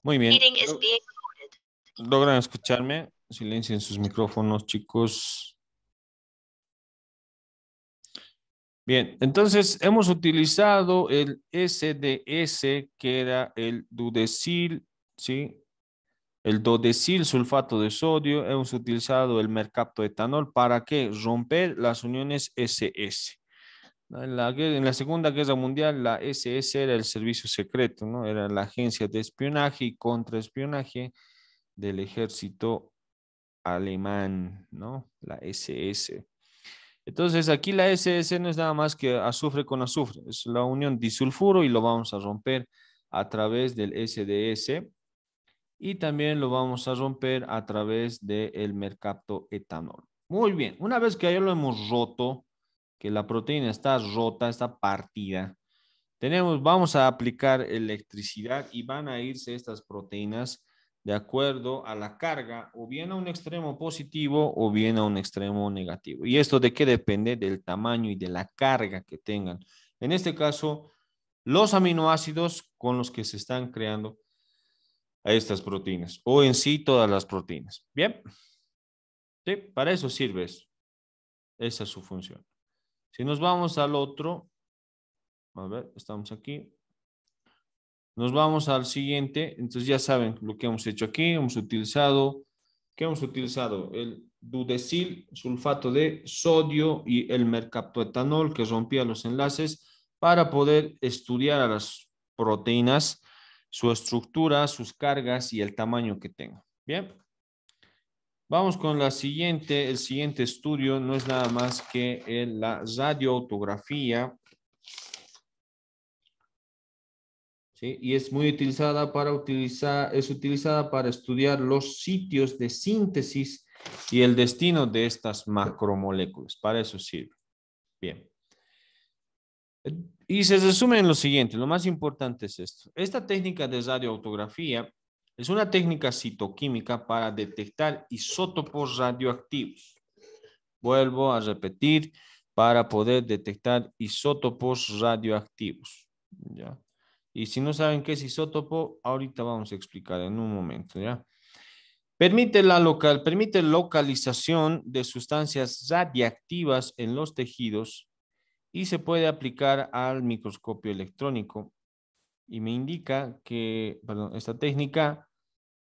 Muy bien. Meeting is being recorded. ¿Logran escucharme? Silencien sus micrófonos, chicos. Bien, entonces hemos utilizado el SDS, que era el Dudecil, ¿sí? El dodecil sulfato de sodio. Hemos utilizado el mercaptoetanol. ¿Para qué? Romper las uniones SS. ¿No? En la Segunda Guerra Mundial, la SS era el servicio secreto, ¿no? Era la agencia de espionaje y contraespionaje del ejército alemán, ¿no? La SS. Entonces, aquí la SS no es nada más que azufre con azufre, es la unión disulfuro y lo vamos a romper a través del SDS y también lo vamos a romper a través del mercaptoetanol. Muy bien, una vez que ya lo hemos roto, que la proteína está rota, está partida, vamos a aplicar electricidad y van a irse estas proteínas de acuerdo a la carga, o bien a un extremo positivo o bien a un extremo negativo. ¿Y esto de qué depende? Del tamaño y de la carga que tengan. En este caso, los aminoácidos con los que se están creando a estas proteínas, o en sí todas las proteínas. Bien, sí, para eso sirve eso. Esa es su función. Si nos vamos al otro, a ver, estamos aquí. Nos vamos al siguiente. Entonces ya saben lo que hemos hecho aquí. ¿Qué hemos utilizado? El dudecil, sulfato de sodio y el mercaptoetanol que rompía los enlaces para poder estudiar a las proteínas, su estructura, sus cargas y el tamaño que tengan. Bien. Vamos con el siguiente estudio no es nada más que la radioautografía, ¿sí? Y es muy utilizada es utilizada para estudiar los sitios de síntesis y el destino de estas macromoléculas. Para eso sirve. Bien. Y se resume en lo siguiente, lo más importante es esto. Esta técnica de radioautografía es una técnica citoquímica para detectar isótopos radioactivos. Vuelvo a repetir, para poder detectar isótopos radioactivos. ¿Ya? Y si no saben qué es isótopo, ahorita vamos a explicar en un momento. ¿Ya? Permite localización de sustancias radiactivas en los tejidos y se puede aplicar al microscopio electrónico. Y me indica que, perdón, esta técnica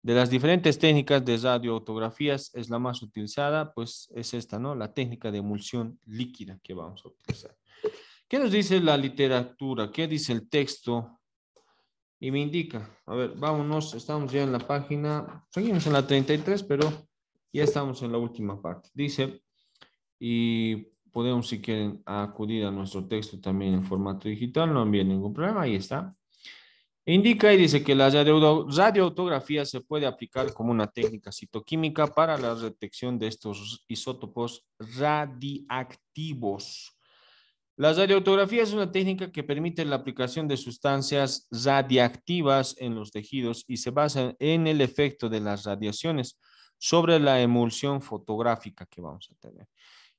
de las diferentes técnicas de radioautografías es la más utilizada, pues es esta, ¿no? La técnica de emulsión líquida que vamos a utilizar. ¿Qué nos dice la literatura? ¿Qué dice el texto? Y me indica, a ver, vámonos, estamos ya en la página, seguimos en la 33, pero ya estamos en la última parte. Dice, y podemos, si quieren, acudir a nuestro texto también en formato digital, no había ningún problema, ahí está. Indica y dice que la radioautografía se puede aplicar como una técnica citoquímica para la detección de estos isótopos radiactivos. La radioautografía es una técnica que permite la aplicación de sustancias radiactivas en los tejidos y se basa en el efecto de las radiaciones sobre la emulsión fotográfica que vamos a tener.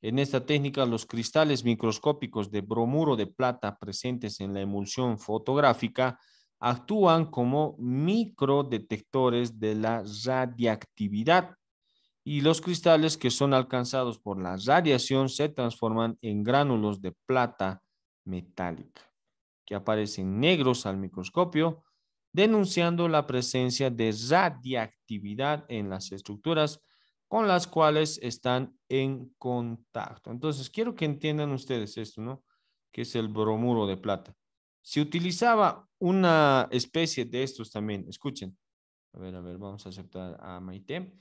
En esta técnica, los cristales microscópicos de bromuro de plata presentes en la emulsión fotográfica actúan como microdetectores de la radiactividad y los cristales que son alcanzados por la radiación se transforman en gránulos de plata metálica que aparecen negros al microscopio, denunciando la presencia de radiactividad en las estructuras con las cuales están en contacto. Entonces, quiero que entiendan ustedes esto, ¿no? Que es el bromuro de plata. Se utilizaba una especie de estos también. Escuchen. A ver, vamos a aceptar a Maite.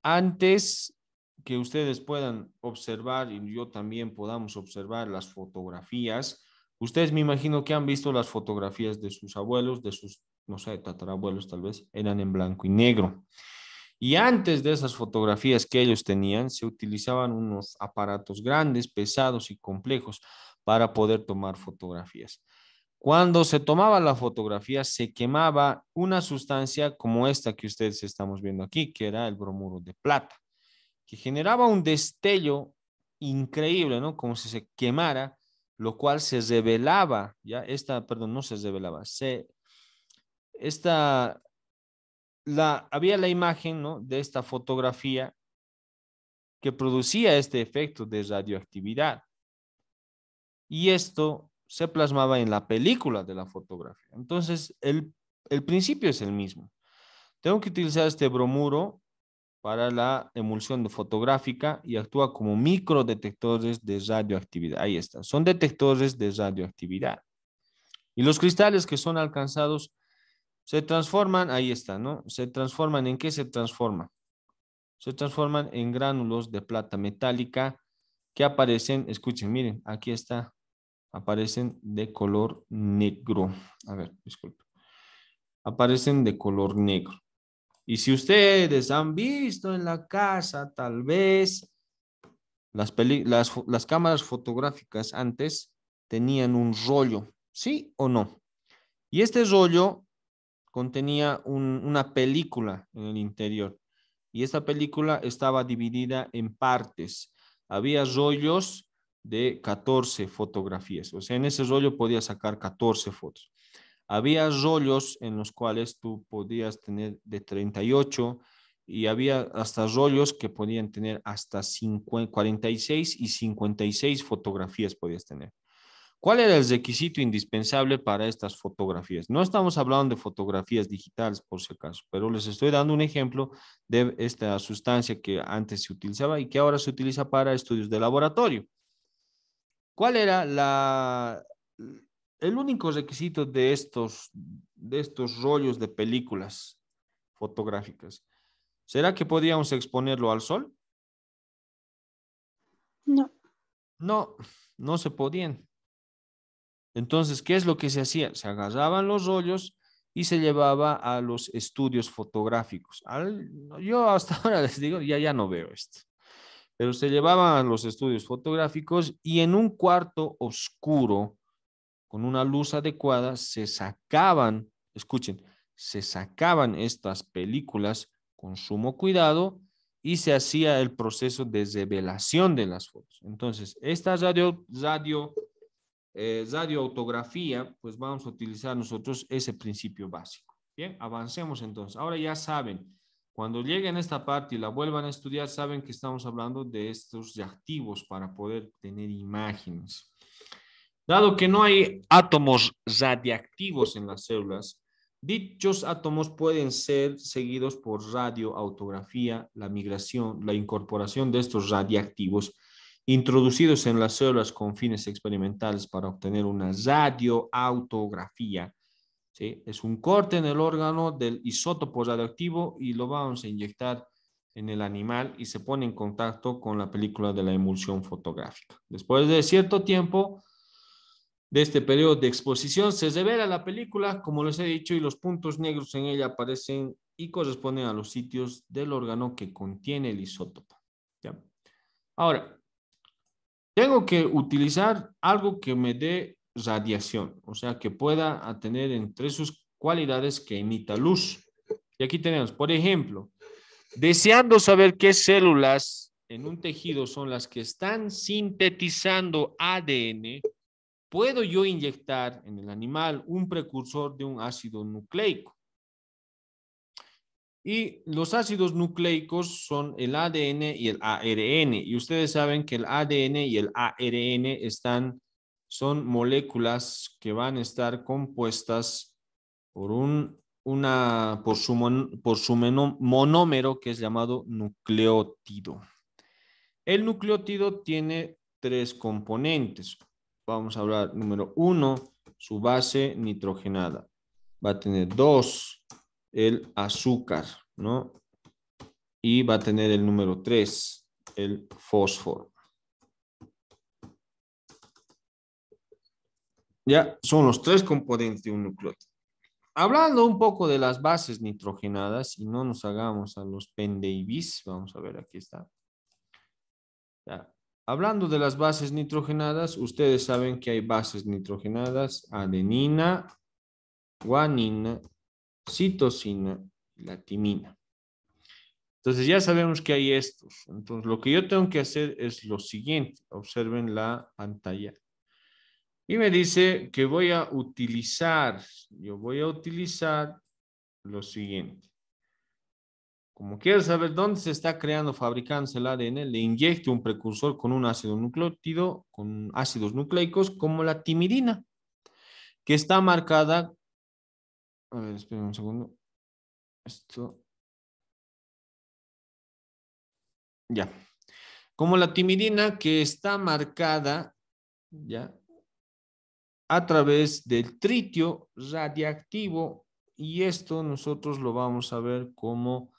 Antes que ustedes puedan observar y yo también podamos observar las fotografías, ustedes me imagino que han visto las fotografías de sus abuelos, de sus, no sé, tatarabuelos tal vez, eran en blanco y negro. Y antes de esas fotografías que ellos tenían, se utilizaban unos aparatos grandes, pesados y complejos para poder tomar fotografías. Cuando se tomaba la fotografía, se quemaba una sustancia como esta que ustedes estamos viendo aquí, que era el bromuro de plata, que generaba un destello increíble, ¿no? Como si se quemara, lo cual se revelaba, ya, perdón, no se revelaba, esta había la imagen, ¿no?, de esta fotografía que producía este efecto de radioactividad. Y esto se plasmaba en la película de la fotografía. Entonces, el principio es el mismo. Tengo que utilizar este bromuro para la emulsión fotográfica y actúa como microdetectores de radioactividad. Ahí está. Son detectores de radioactividad. Y los cristales que son alcanzados se transforman, ahí está, ¿no? Se transforman, ¿en qué se transforman? Se transforman en gránulos de plata metálica que aparecen, escuchen, miren, aquí está, aparecen de color negro. A ver, disculpe. Aparecen de color negro. Y si ustedes han visto en la casa, tal vez, las cámaras fotográficas antes tenían un rollo, ¿sí o no? Y este rollo contenía una película en el interior. Y esta película estaba dividida en partes. Había rollos de 14 fotografías. O sea, en ese rollo podías sacar 14 fotos. Había rollos en los cuales tú podías tener de 38 y había hasta rollos que podían tener hasta 50, 46 y 56 fotografías podías tener. ¿Cuál era el requisito indispensable para estas fotografías? No estamos hablando de fotografías digitales, por si acaso, pero les estoy dando un ejemplo de esta sustancia que antes se utilizaba y que ahora se utiliza para estudios de laboratorio. ¿Cuál era el único requisito de estos rollos de películas fotográficas? ¿Será que podíamos exponerlo al sol? No. No, no se podían. Entonces, ¿qué es lo que se hacía? Se agarraban los rollos y se llevaba a los estudios fotográficos. Yo hasta ahora les digo, ya no veo esto. Pero se llevaban a los estudios fotográficos y en un cuarto oscuro, con una luz adecuada, se sacaban, escuchen, se sacaban estas películas con sumo cuidado y se hacía el proceso de revelación de las fotos. Entonces, esta radioautografía, pues vamos a utilizar nosotros ese principio básico. Bien, avancemos entonces. Ahora ya saben, cuando lleguen a esta parte y la vuelvan a estudiar, saben que estamos hablando de estos reactivos para poder tener imágenes. Dado que no hay átomos radiactivos en las células, dichos átomos pueden ser seguidos por radioautografía, la migración, la incorporación de estos radiactivos introducidos en las células con fines experimentales para obtener una radioautografía. ¿Sí? Es un corte en el órgano del isótopo radioactivo y lo vamos a inyectar en el animal y se pone en contacto con la película de la emulsión fotográfica. Después de cierto tiempo de este periodo de exposición, se revela la película, como les he dicho, y los puntos negros en ella aparecen y corresponden a los sitios del órgano que contiene el isótopo. ¿Ya? Ahora, tengo que utilizar algo que me dé radiación, o sea, que pueda tener entre sus cualidades que emita luz. Y aquí tenemos, por ejemplo, deseando saber qué células en un tejido son las que están sintetizando ADN, puedo yo inyectar en el animal un precursor de un ácido nucleico. Y los ácidos nucleicos son el ADN y el ARN. Y ustedes saben que el ADN y el ARN son moléculas que van a estar compuestas por por su monómero que es llamado nucleótido. El nucleótido tiene tres componentes. Vamos a hablar, número 1, su base nitrogenada. Va a tener 2, el azúcar, ¿no? Y va a tener el número 3, el fósforo. Ya, son los tres componentes de un nucleótido. Hablando un poco de las bases nitrogenadas, y no nos hagamos a los pendeibis, vamos a ver, aquí está. Ya. Hablando de las bases nitrogenadas, ustedes saben que hay bases nitrogenadas, adenina, guanina, citosina y la timina. Entonces ya sabemos que hay estos. Entonces lo que yo tengo que hacer es lo siguiente. Observen la pantalla. Y me dice que yo voy a utilizar lo siguiente. Como quiere saber dónde se está creando, fabricándose el ADN, le inyecte un precursor con un ácido nucleótido, con ácidos nucleicos, como la timidina, que está marcada. A ver, esperen un segundo. Esto. Ya. Como la timidina que está marcada, ya, a través del tritio radiactivo, y esto nosotros lo vamos a ver como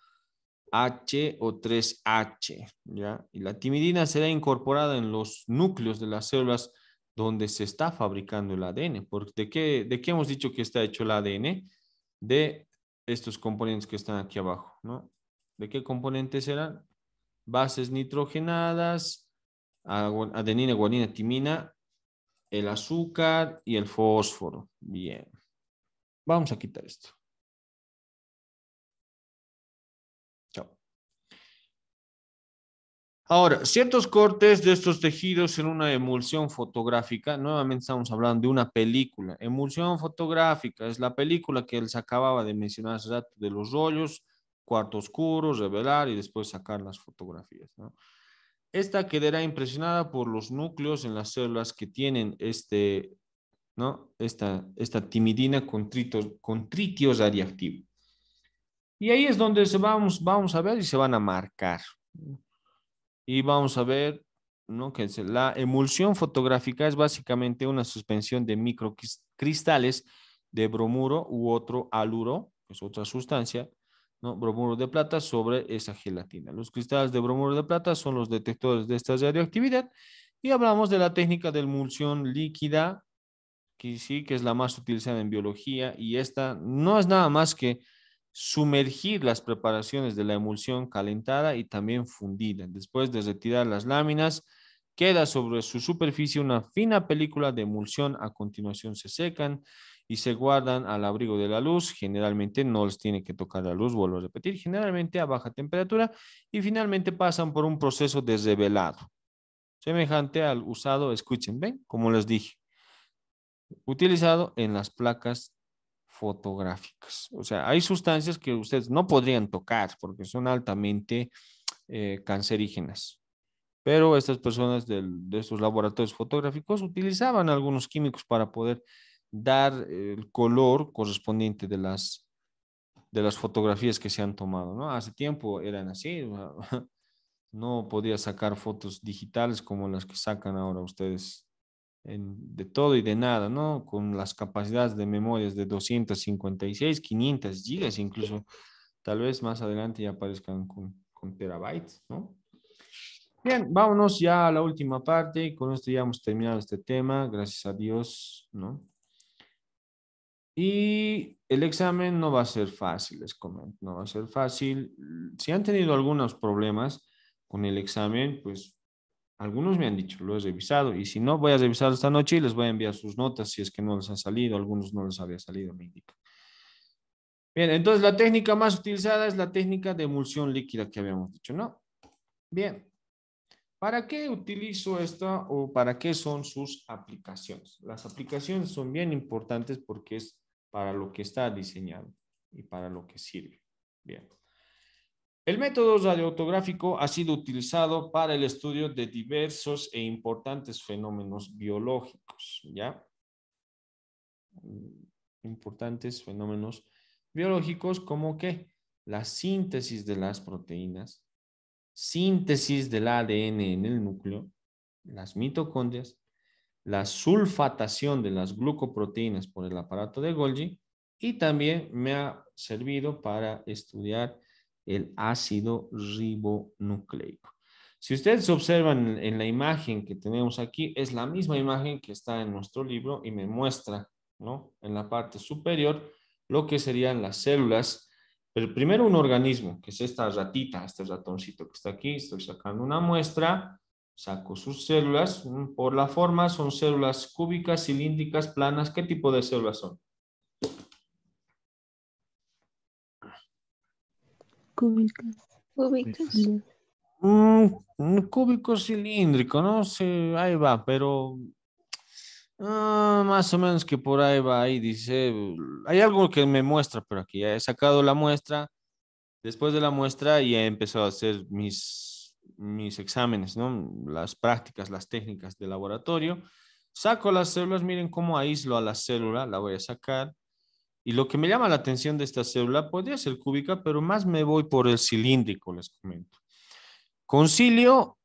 H o 3H, ¿ya? Y la timidina será incorporada en los núcleos de las células donde se está fabricando el ADN. ¿De qué hemos dicho que está hecho el ADN? De estos componentes que están aquí abajo, ¿no? ¿De qué componentes serán? Bases nitrogenadas, adenina, guanina, timina, el azúcar y el fósforo. Bien. Vamos a quitar esto. Chao. Ahora, ciertos cortes de estos tejidos en una emulsión fotográfica, nuevamente estamos hablando de una película. Emulsión fotográfica es la película que les acababa de mencionar hace rato, de los rollos, cuarto oscuro, revelar y después sacar las fotografías, ¿no? Esta quedará impresionada por los núcleos en las células que tienen ¿no? Esta timidina con tritio radiactivo. Y ahí es donde vamos a ver y se van a marcar. Y vamos a ver, ¿no? Que la emulsión fotográfica es básicamente una suspensión de microcristales de bromuro u otro haluro, que es otra sustancia, ¿no? Bromuro de plata sobre esa gelatina. Los cristales de bromuro de plata son los detectores de esta radioactividad y hablamos de la técnica de emulsión líquida, que sí, que es la más utilizada en biología, y esta no es nada más que sumergir las preparaciones de la emulsión calentada y también fundida. Después de retirar las láminas, queda sobre su superficie una fina película de emulsión. A continuación se secan y se guardan al abrigo de la luz. Generalmente no les tiene que tocar la luz, vuelvo a repetir, generalmente a baja temperatura, y finalmente pasan por un proceso de revelado, semejante al usado, escuchen, ven, como les dije, utilizado en las placas fotográficas. O sea, hay sustancias que ustedes no podrían tocar porque son altamente cancerígenas. Pero estas personas de estos laboratorios fotográficos utilizaban algunos químicos para poder dar el color correspondiente de las fotografías que se han tomado, ¿no? Hace tiempo eran así, no podía sacar fotos digitales como las que sacan ahora ustedes de todo y de nada, ¿no? Con las capacidades de memorias de 256, 500 gigas, incluso tal vez más adelante ya aparezcan con terabytes, ¿no? Bien, vámonos ya a la última parte y con esto ya hemos terminado este tema, gracias a Dios, ¿no? Y el examen no va a ser fácil, les comento, no va a ser fácil. Si han tenido algunos problemas con el examen, pues algunos me han dicho, lo he revisado, y si no, voy a revisar esta noche y les voy a enviar sus notas si es que no les ha salido, algunos no les había salido, me indica. Bien, entonces la técnica más utilizada es la técnica de emulsión líquida que habíamos dicho, ¿no? Bien, ¿para qué utilizo esta o para qué son sus aplicaciones? Las aplicaciones son bien importantes porque es para lo que está diseñado y para lo que sirve. Bien. El método radiotográfico ha sido utilizado para el estudio de diversos e importantes fenómenos biológicos, ¿ya? Importantes fenómenos biológicos como que la síntesis de las proteínas, síntesis del ADN en el núcleo, las mitocondrias, la sulfatación de las glucoproteínas por el aparato de Golgi, y también me ha servido para estudiar el ácido ribonucleico. Si ustedes observan en la imagen que tenemos aquí, es la misma imagen que está en nuestro libro y me muestra, ¿no? En la parte superior lo que serían las células. Pero primero un organismo, que es esta ratita, este ratoncito que está aquí. Estoy sacando una muestra, saco sus células. Por la forma son células cúbicas, cilíndricas, planas. ¿Qué tipo de células son? Cúbicas. Cúbicas. Un cúbico cilíndrico, no sé, ahí va, pero más o menos que por ahí va, ahí dice, hay algo que me muestra, pero aquí ya he sacado la muestra Después de la muestra ya he empezado a hacer mis exámenes, ¿no? Las prácticas, las técnicas de laboratorio. Saco las células, miren cómo aíslo a la célula, la voy a sacar. Y lo que me llama la atención de esta célula podría ser cúbica, pero más me voy por el cilíndrico, les comento. ¿Con cilio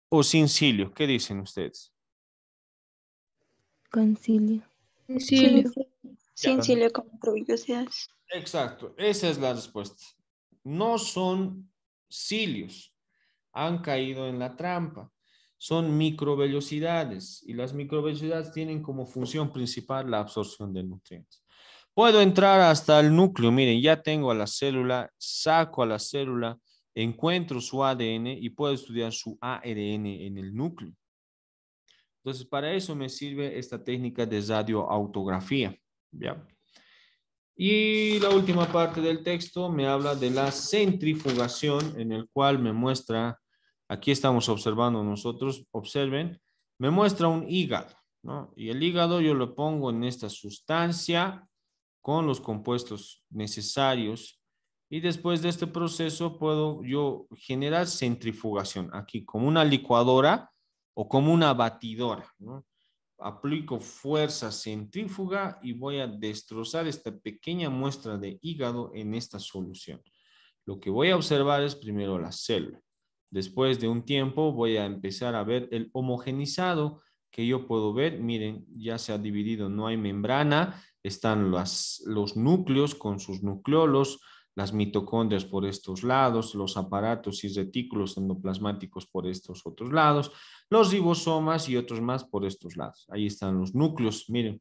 o sin cilio? ¿Qué dicen ustedes? Concilio. Sin, Concilio. sin Ya. cilio con microvellosidades. Exacto, esa es la respuesta. No son cilios, han caído en la trampa. Son microvellosidades y las microvellosidades tienen como función principal la absorción de nutrientes. Puedo entrar hasta el núcleo, miren, ya tengo a la célula, saco a la célula, encuentro su ADN y puedo estudiar su ARN en el núcleo. Entonces, para eso me sirve esta técnica de radioautografía, ¿ya? Y la última parte del texto me habla de la centrifugación, en el cual me muestra, aquí estamos observando nosotros, observen, me muestra un hígado, ¿no? Y el hígado yo lo pongo en esta sustancia con los compuestos necesarios y después de este proceso puedo yo generar centrifugación aquí como una licuadora o como una batidora, ¿no? Aplico fuerza centrífuga y voy a destrozar esta pequeña muestra de hígado en esta solución. Lo que voy a observar es primero la célula. Después de un tiempo voy a empezar a ver el homogenizado que yo puedo ver. Miren, ya se ha dividido, no hay membrana, están los núcleos con sus nucleolos, las mitocondrias por estos lados, los aparatos y retículos endoplasmáticos por estos otros lados, los ribosomas y otros más por estos lados. Ahí están los núcleos, miren.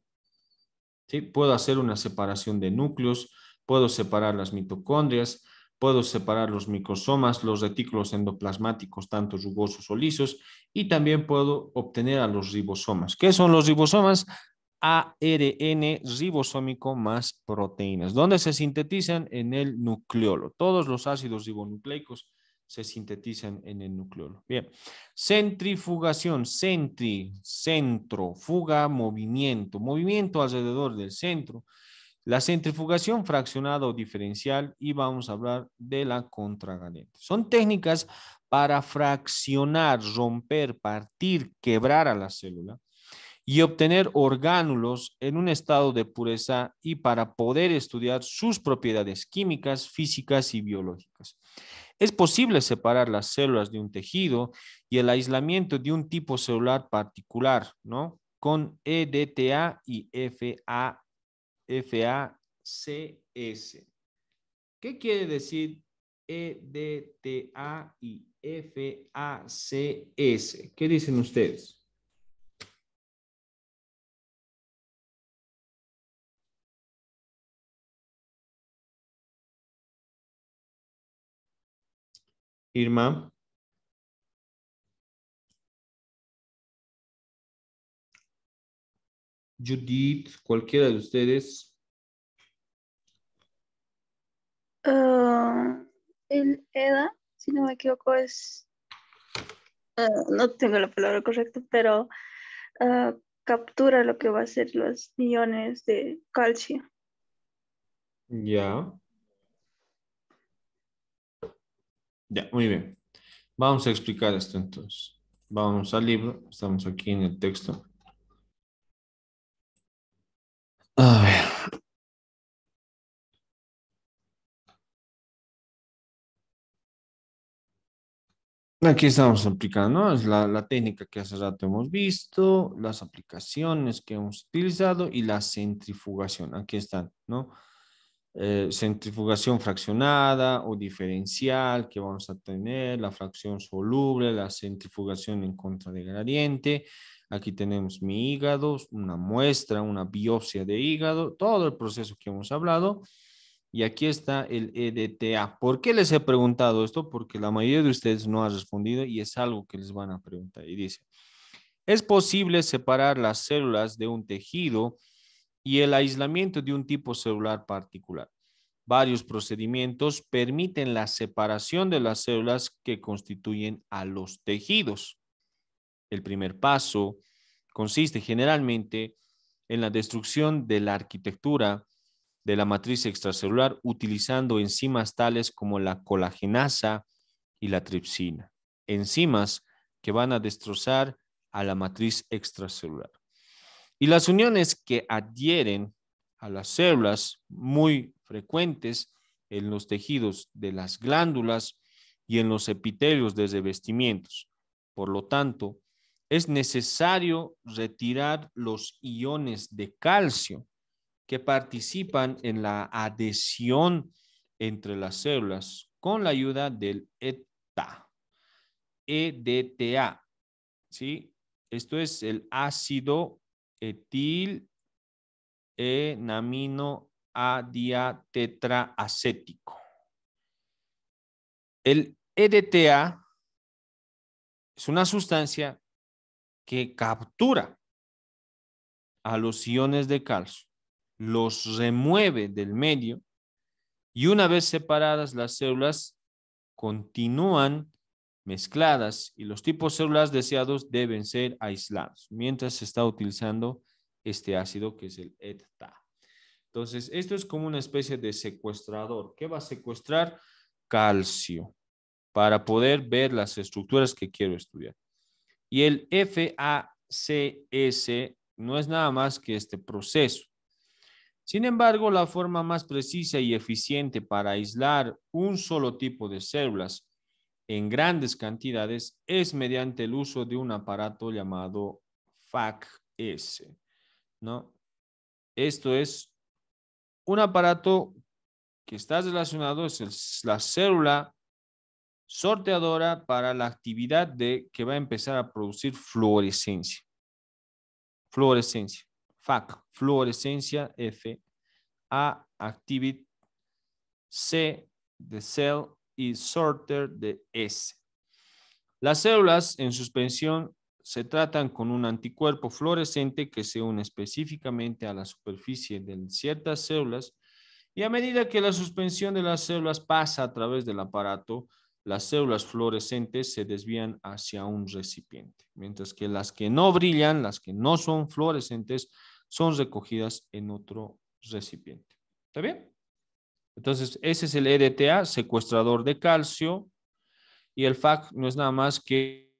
¿Sí? Puedo hacer una separación de núcleos, puedo separar las mitocondrias, puedo separar los microsomas, los retículos endoplasmáticos, tanto rugosos o lisos, y también puedo obtener a los ribosomas. ¿Qué son los ribosomas? ARN ribosómico más proteínas, donde se sintetizan en el nucleolo. Todos los ácidos ribonucleicos se sintetizan en el nucleolo. Bien, centrifugación, centro, fuga, movimiento, movimiento alrededor del centro. La centrifugación fraccionada o diferencial y vamos a hablar de la contragaliente. Son técnicas para fraccionar, romper, partir, quebrar a la célula y obtener orgánulos en un estado de pureza y para poder estudiar sus propiedades químicas, físicas y biológicas. Es posible separar las células de un tejido y el aislamiento de un tipo celular particular, ¿no? Con EDTA y FACS. ¿Qué quiere decir EDTA y FACS? ¿Qué dicen ustedes? Irma, Judith, cualquiera de ustedes. El EDA, si no me equivoco, es, no tengo la palabra correcta, pero ah, captura lo que va a ser los iones de calcio. Ya, ya, muy bien. Vamos a explicar esto entonces. Vamos al libro, estamos aquí en el texto. A ver. Aquí estamos aplicando, ¿no? Es la técnica que hace rato hemos visto, las aplicaciones que hemos utilizado y la centrifugación. Aquí están, ¿no? Centrifugación fraccionada o diferencial que vamos a tener, la fracción soluble, la centrifugación en contra de gradiente. Aquí tenemos mi hígado, una muestra, una biopsia de hígado, todo el proceso que hemos hablado. Y aquí está el EDTA. ¿Por qué les he preguntado esto? Porque la mayoría de ustedes no ha respondido y es algo que les van a preguntar. Y dice, ¿es posible separar las células de un tejido y el aislamiento de un tipo celular particular? Varios procedimientos permiten la separación de las células que constituyen a los tejidos. El primer paso consiste generalmente en la destrucción de la arquitectura de la matriz extracelular utilizando enzimas tales como la colagenasa y la tripsina. Enzimas que van a destrozar a la matriz extracelular. Y las uniones que adhieren a las células muy frecuentes en los tejidos de las glándulas y en los epitelios de revestimientos. Por lo tanto, es necesario retirar los iones de calcio que participan en la adhesión entre las células con la ayuda del EDTA. EDTA, ¿sí? Esto es el ácido etil enaminoadiatetraacético. El EDTA es una sustancia que captura a los iones de calcio, los remueve del medio y una vez separadas las células continúan mezcladas y los tipos celulares deseados deben ser aislados mientras se está utilizando este ácido que es el EDTA. Entonces, esto es como una especie de secuestrador. ¿Qué va a secuestrar? Calcio, para poder ver las estructuras que quiero estudiar. Y el FACS no es nada más que este proceso. Sin embargo, la forma más precisa y eficiente para aislar un solo tipo de células en grandes cantidades es mediante el uso de un aparato llamado FACS, ¿no? Esto es un aparato que está relacionado, es la célula sorteadora para la actividad que va a empezar a producir fluorescencia. Fluorescencia. FAC, fluorescencia, F, A, activity, C, de cell y sorter de S. Las células en suspensión se tratan con un anticuerpo fluorescente que se une específicamente a la superficie de ciertas células y a medida que la suspensión de las células pasa a través del aparato, las células fluorescentes se desvían hacia un recipiente, mientras que las que no brillan, las que no son fluorescentes, son recogidas en otro recipiente. ¿Está bien? Entonces, ese es el EDTA, secuestrador de calcio, y el FAC no es nada más que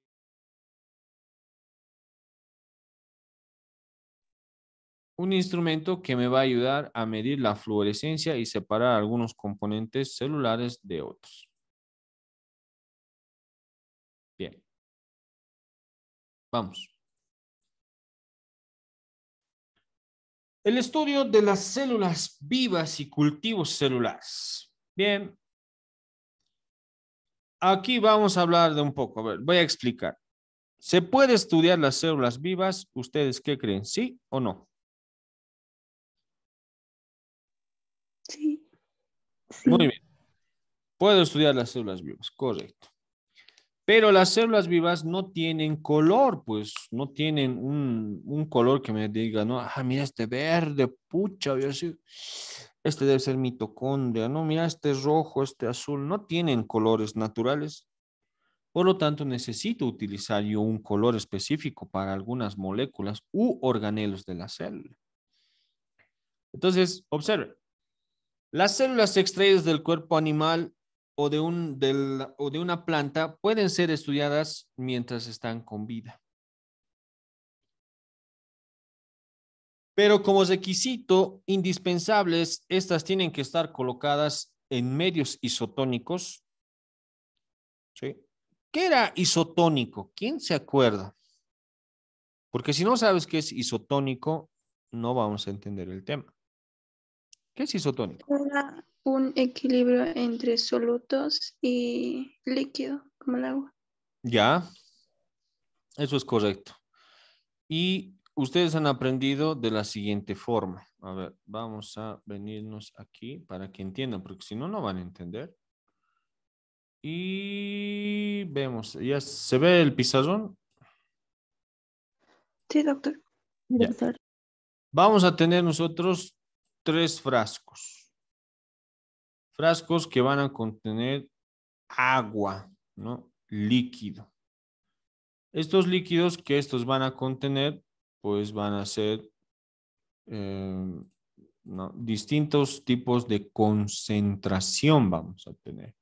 un instrumento que me va a ayudar a medir la fluorescencia y separar algunos componentes celulares de otros. Bien. Vamos. El estudio de las células vivas y cultivos celulares. Bien. Aquí vamos a hablar de un poco. A ver, voy a explicar. ¿Se puede estudiar las células vivas? ¿Ustedes qué creen? ¿Sí o no? Sí. Muy bien. Puedo estudiar las células vivas, correcto. Pero las células vivas no tienen color, pues no tienen un color que me diga, no, mira este verde, pucha, este debe ser mitocondria, no, mira este rojo, este azul, no tienen colores naturales. Por lo tanto, necesito utilizar yo un color específico para algunas moléculas u organelos de la célula. Entonces, observen, las células extraídas del cuerpo animal o de una planta pueden ser estudiadas mientras están con vida. Pero como requisito indispensables, estas tienen que estar colocadas en medios isotónicos. ¿Sí? ¿Qué era isotónico? ¿Quién se acuerda? Porque si no sabes qué es isotónico, no vamos a entender el tema. ¿Qué es isotónico? Era un equilibrio entre solutos y líquido, como el agua. Ya, eso es correcto. Y ustedes han aprendido de la siguiente forma. A ver, vamos a venirnos aquí para que entiendan, porque si no, no van a entender. Y vemos, ¿ya se ve el pizarrón? Sí, doctor. Ya. Vamos a tener nosotros 3 frascos. Frascos que van a contener agua, ¿no? Líquido. Estos líquidos que estos van a contener, pues van a ser ¿no? Distintos tipos de concentración vamos a tener.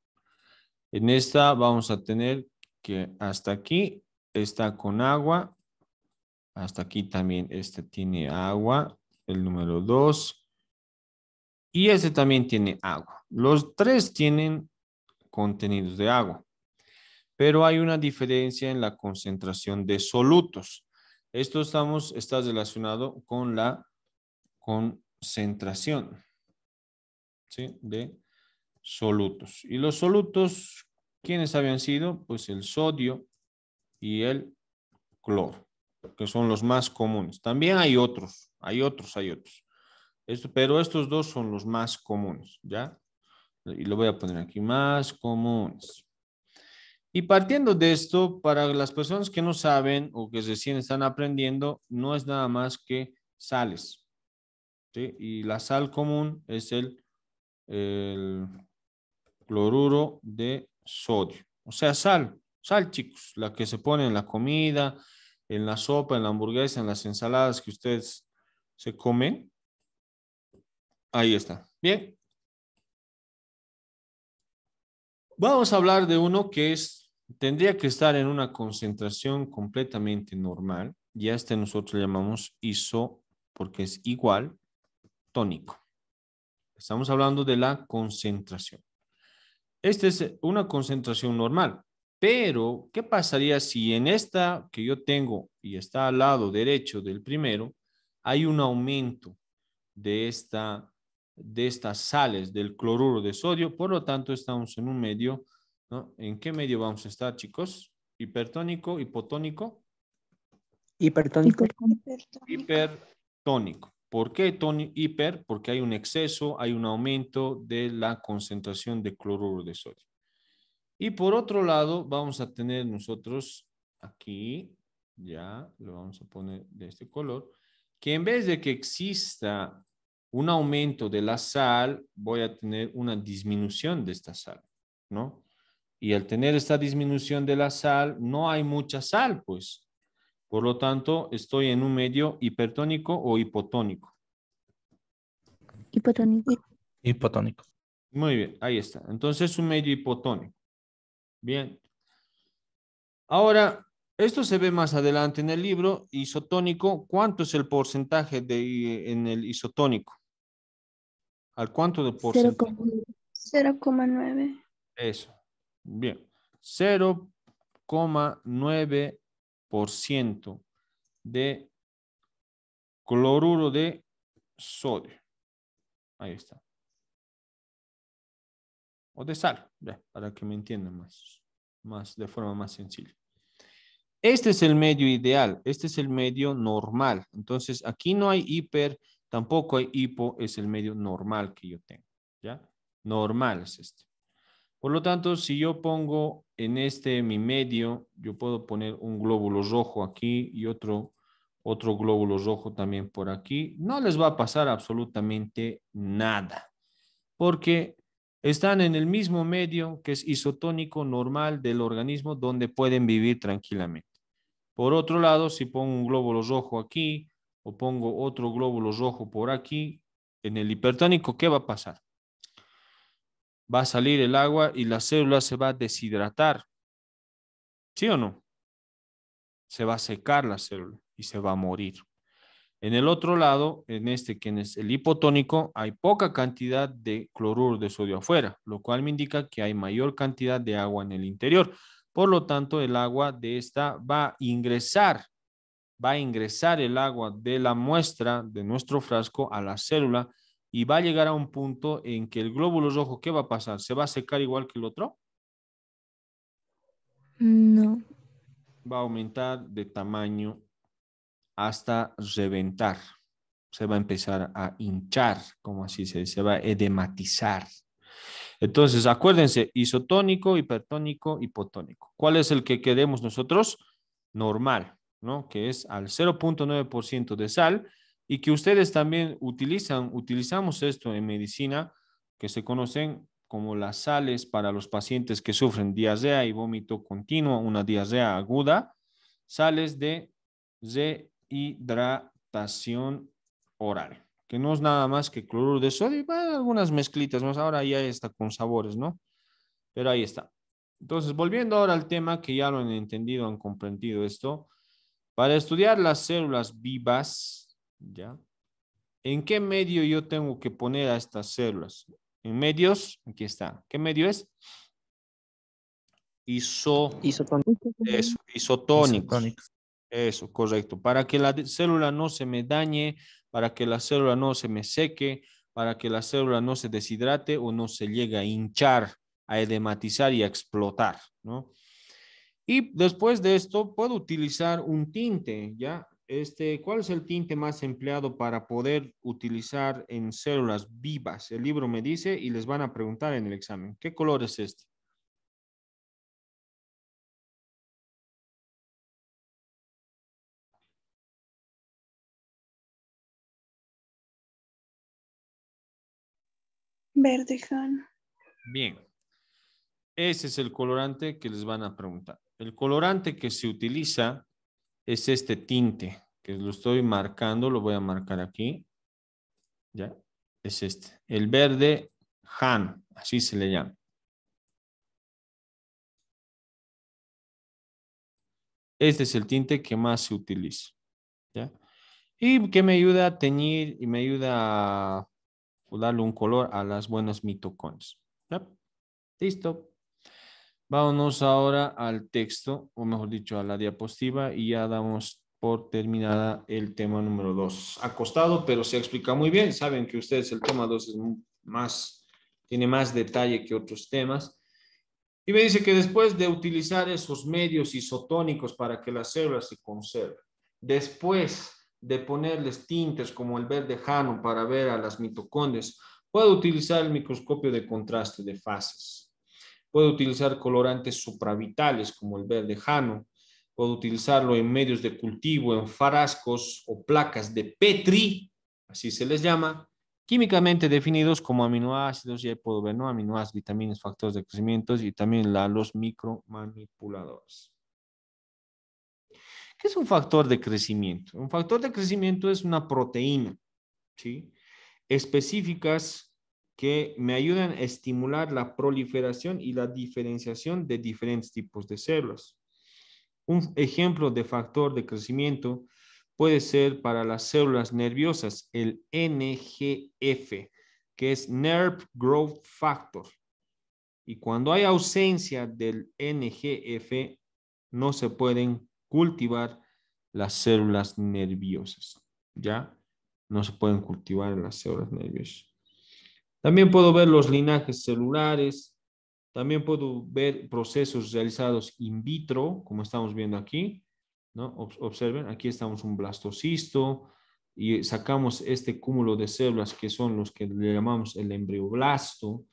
En esta vamos a tener que hasta aquí está con agua. Hasta aquí también este tiene agua, el número 2. Y este también tiene agua. Los tres tienen contenidos de agua. Pero hay una diferencia en la concentración de solutos. Esto está relacionado con la concentración, ¿sí? De solutos. Y los solutos, ¿quiénes habían sido? Pues el sodio y el cloro, que son los más comunes. También hay otros. Pero estos dos son los más comunes, ¿ya? Y lo voy a poner aquí, más comunes. Y partiendo de esto, para las personas que no saben o que recién están aprendiendo, no es nada más que sales, ¿sí? Y la sal común es el cloruro de sodio. O sea, sal, chicos, la que se pone en la comida, en la sopa, en la hamburguesa, en las ensaladas que ustedes se comen. Ahí está. Bien. Vamos a hablar de uno que tendría que estar en una concentración completamente normal. Y a este nosotros le llamamos iso porque es igual tónico. Estamos hablando de la concentración. Esta es una concentración normal. Pero, ¿qué pasaría si en esta que yo tengo y está al lado derecho del primero, hay un aumento de estas sales del cloruro de sodio? Por lo tanto, estamos en un medio, ¿no? ¿En qué medio vamos a estar, chicos? ¿Hipertónico, hipotónico? Hipertónico. Hipertónico. ¿Por qué hiper? Porque hay un exceso, hay un aumento de la concentración de cloruro de sodio. Y por otro lado, vamos a tener nosotros aquí, ya lo vamos a poner de este color, que en vez de que exista un aumento de la sal, voy a tener una disminución de esta sal, ¿no? Y al tener esta disminución de la sal, no hay mucha sal, pues. Por lo tanto, estoy en un medio hipertónico o hipotónico. Hipotónico. Hipotónico. Muy bien, ahí está. Entonces, un medio hipotónico. Bien. Ahora, esto se ve más adelante en el libro isotónico. ¿Cuánto es el porcentaje en el isotónico? ¿Al cuánto de porcentaje? 0,9. Eso. Bien. 0,9% de cloruro de sodio. Ahí está. O de sal, ya, para que me entiendan más de forma más sencilla. Este es el medio ideal, este es el medio normal. Entonces, aquí no hay hiper, tampoco hay hipo, es el medio normal que yo tengo, ¿ya? Normal es este. Por lo tanto, si yo pongo en mi medio, yo puedo poner un glóbulo rojo aquí y otro glóbulo rojo también por aquí. No les va a pasar absolutamente nada, porque están en el mismo medio que es isotónico normal del organismo donde pueden vivir tranquilamente. Por otro lado, si pongo un glóbulo rojo aquí o pongo otro glóbulo rojo por aquí, en el hipertónico, ¿qué va a pasar? Va a salir el agua y la célula se va a deshidratar. ¿Sí o no? Se va a secar la célula y se va a morir. En el otro lado, que es el hipotónico, hay poca cantidad de cloruro de sodio afuera, lo cual me indica que hay mayor cantidad de agua en el interior. Por lo tanto, el agua de esta va a ingresar el agua de la muestra de nuestro frasco a la célula y va a llegar a un punto en que el glóbulo rojo, ¿qué va a pasar? ¿Se va a secar igual que el otro? No. Va a aumentar de tamaño hasta reventar. Se va a empezar a hinchar, como así se va a edematizar. Entonces, acuérdense, isotónico, hipertónico, hipotónico. ¿Cuál es el que queremos nosotros? Normal, ¿no? Que es al 0,9% de sal y que ustedes también utilizamos esto en medicina, que se conocen como las sales para los pacientes que sufren diarrea y vómito continuo, una diarrea aguda, sales de rehidratación oral. que no es nada más que cloruro de sodio y bueno, algunas mezclitas más. Ahora ya está con sabores, ¿no? Pero ahí está. Entonces, volviendo ahora al tema que ya lo han entendido, han comprendido esto. Para estudiar las células vivas, ¿ya? ¿En qué medio yo tengo que poner a estas células? En medios, aquí está. ¿Qué medio es? Isotónico. Isotónicos. Isotónicos. Eso, correcto. Para que la célula no se me dañe, para que la célula no se me seque, para que la célula no se deshidrate o no se llegue a hinchar, a edematizar y a explotar, ¿no? Y después de esto puedo utilizar un tinte, ¿ya? ¿Cuál es el tinte más empleado para poder utilizar en células vivas? El libro me dice y les van a preguntar en el examen. ¿Qué color es este? Verde, Han. Bien. Ese es el colorante que les van a preguntar. El colorante que se utiliza es este tinte, que lo estoy marcando, lo voy a marcar aquí. ¿Ya? Es este. El verde Han, así se le llama. Este es el tinte que más se utiliza. ¿Ya? Y que me ayuda a teñir y me ayuda a darle un color a las buenas mitocondrias. ¿Ya? Listo. Vámonos ahora al texto, o mejor dicho, a la diapositiva, y ya damos por terminada el tema número 2. Ha costado, pero se explica muy bien. Saben que ustedes el tema 2 es más, tiene más detalle que otros temas. Y me dice que después de utilizar esos medios isotónicos para que las células se conserven, después de ponerles tintes como el verde Hano para ver a las mitocondrias, puedo utilizar el microscopio de contraste de fases. Puedo utilizar colorantes supravitales como el verde Hano. Puedo utilizarlo en medios de cultivo, en frascos o placas de Petri, así se les llama, químicamente definidos como aminoácidos, ya puedo ver, ¿no? Aminoácidos, vitaminas, factores de crecimiento y también los micromanipuladores. ¿Qué es un factor de crecimiento? Un factor de crecimiento es una proteína, ¿sí? Específicas que me ayudan a estimular la proliferación y la diferenciación de diferentes tipos de células. Un ejemplo de factor de crecimiento puede ser para las células nerviosas el NGF, que es Nerve Growth Factor. Y cuando hay ausencia del NGF, no se pueden cultivar las células nerviosas, ¿ya? No se pueden cultivar las células nerviosas. También puedo ver los linajes celulares, también puedo ver procesos realizados in vitro, como estamos viendo aquí, ¿no? Observen, aquí estamos un blastocisto y sacamos este cúmulo de células que son los que le llamamos el embrioblasto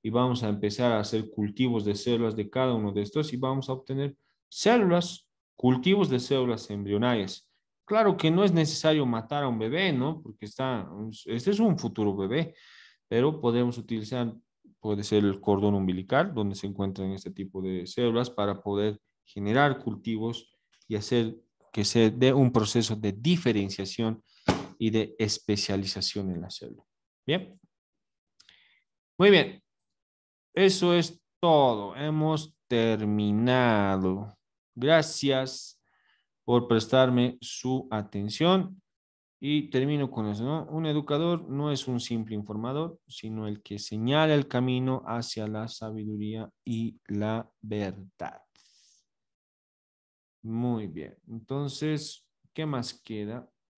y vamos a empezar a hacer cultivos de células de cada uno de estos y vamos a obtener células, cultivos de células embrionarias. Claro que no es necesario matar a un bebé, ¿no? Porque este es un futuro bebé, pero podemos utilizar, puede ser el cordón umbilical, donde se encuentran este tipo de células para poder generar cultivos y hacer que se dé un proceso de diferenciación y de especialización en la célula. Bien. Muy bien. Eso es todo. Hemos terminado. Gracias por prestarme su atención. Y termino con eso, ¿no? Un educador no es un simple informador, sino el que señala el camino hacia la sabiduría y la verdad. Muy bien. Entonces, ¿qué más queda?